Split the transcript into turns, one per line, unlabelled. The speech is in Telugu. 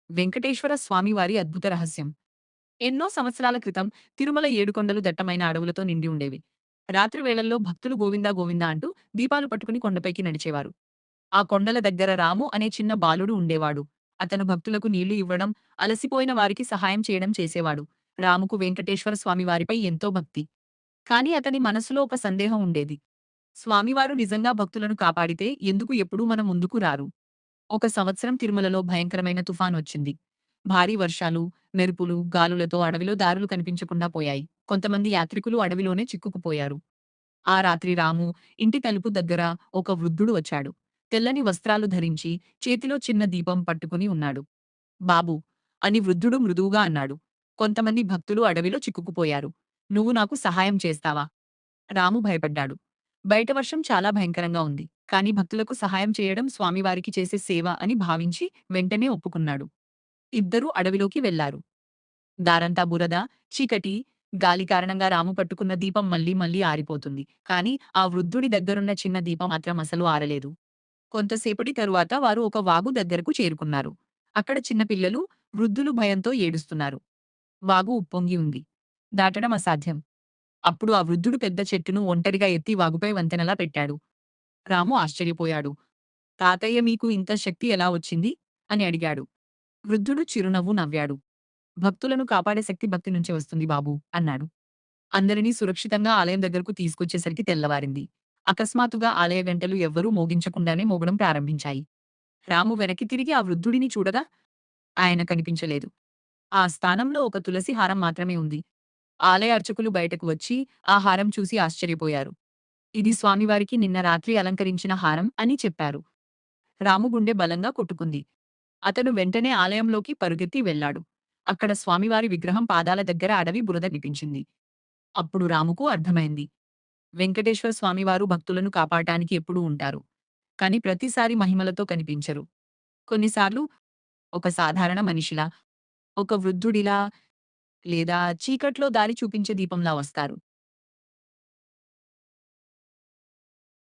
వెంకటేశ్వర స్వామివారి అద్భుత రహస్యం. ఎన్నో సంవత్సరాల క్రితం తిరుమల ఏడుకొండలు దట్టమైన అడవులతో నిండి ఉండేవి. రాత్రి వేళల్లో భక్తులు గోవిందా గోవిందా అంటూ దీపాలు పట్టుకుని కొండపైకి నడిచేవారు. ఆ కొండల దగ్గర రాము అనే చిన్న బాలుడు ఉండేవాడు. అతను భక్తులకు నీళ్లు ఇవ్వడం, అలసిపోయిన వారికి సహాయం చేయడం చేసేవాడు. రాముకు వెంకటేశ్వర స్వామి వారిపై ఎంతో భక్తి. కానీ అతని మనసులో ఒక సందేహం ఉండేది. స్వామివారు నిజంగా భక్తులను కాపాడితే ఎందుకు ఎప్పుడూ మన ముందుకు రారు? ఒక సంవత్సరం తిరుమలలో భయంకరమైన తుఫానొచ్చింది. భారీ వర్షాలు, మెరుపులు, గాలులతో అడవిలో దారులు కనిపించకుండా పోయాయి. కొంతమంది యాత్రికులు అడవిలోనే చిక్కుకుపోయారు. ఆ రాత్రి రాము ఇంటి తలుపు దగ్గర ఒక వృద్ధుడు వచ్చాడు. తెల్లని వస్త్రాలు ధరించి, చేతిలో చిన్న దీపం పట్టుకుని ఉన్నాడు. బాబూ! అని వృద్ధుడు మృదువుగా అన్నాడు. కొంతమంది భక్తులు అడవిలో చిక్కుకుపోయారు. నువ్వు నాకు సహాయం చేస్తావా? రాము భయపడ్డాడు. బయట వర్షం చాలా భయంకరంగా ఉంది. కానీ భక్తులకు సహాయం చేయడం స్వామివారికి చేసే సేవ అని భావించి వెంటనే ఒప్పుకున్నాడు. ఇద్దరూ అడవిలోకి వెళ్లారు. దారంతా బురద, చీకటి, గాలి కారణంగా రాము పట్టుకున్న దీపం మళ్ళీ మళ్ళీ ఆరిపోతుంది. కానీ ఆ వృద్ధుడి దగ్గరున్న చిన్న దీపం మాత్రం అసలు ఆరలేదు. కొంతసేపటి తరువాత వారు ఒక వాగు దగ్గరకు చేరుకున్నారు. అక్కడ చిన్న పిల్లలు, వృద్ధులు భయంతో ఏడుస్తున్నారు. వాగు ఉప్పొంగి ఉంది. దాటడం అసాధ్యం. అప్పుడు ఆ వృద్ధుడు పెద్ద చెట్టును ఒంటరిగా ఎత్తి వాగుపై వంతెనలా పెట్టాడు. రాము ఆశ్చర్యపోయాడు. తాతయ్య మీకు ఇంత శక్తి ఎలా వచ్చింది? అని అడిగాడు. వృద్ధుడు చిరునవ్వు నవ్వాడు. భక్తులను కాపాడే శక్తి భక్తి నుంచే వస్తుంది బాబూ అన్నాడు. అందరినీ సురక్షితంగా ఆలయం దగ్గరకు తీసుకొచ్చేసరికి తెల్లవారింది. అకస్మాత్తుగా ఆలయ గంటలు ఎవ్వరూ మోగించకుండానే మోగడం ప్రారంభించాయి. రాము వెనక్కి తిరిగి ఆ వృద్ధుడిని చూడగా ఆయన కనిపించలేదు. ఆ స్థానంలో ఒక తులసి హారం మాత్రమే ఉంది. ఆలయ అర్చకులు బయటకు వచ్చి ఆ హారం చూసి ఆశ్చర్యపోయారు. ఇది స్వామివారికి నిన్న రాత్రి అలంకరించిన హారం అని చెప్పారు. రాము గుండె బలంగా కొట్టుకుంది. అతను వెంటనే ఆలయంలోకి పరుగెత్తి వెళ్ళాడు. అక్కడ స్వామివారి విగ్రహం పాదాల దగ్గర అడవి బురద కనిపించింది. అప్పుడు రాముకు అర్థమైంది. వెంకటేశ్వర స్వామివారు భక్తులను కాపాడటానికి ఎప్పుడూ ఉంటారు. కానీ ప్రతిసారి మహిమలతో కనిపించరు. కొన్నిసార్లు ఒక సాధారణ మనిషిలా, ఒక వృద్ధుడిలా లేదా చీకట్లో దారి చూపించే దీపంలా వస్తారు.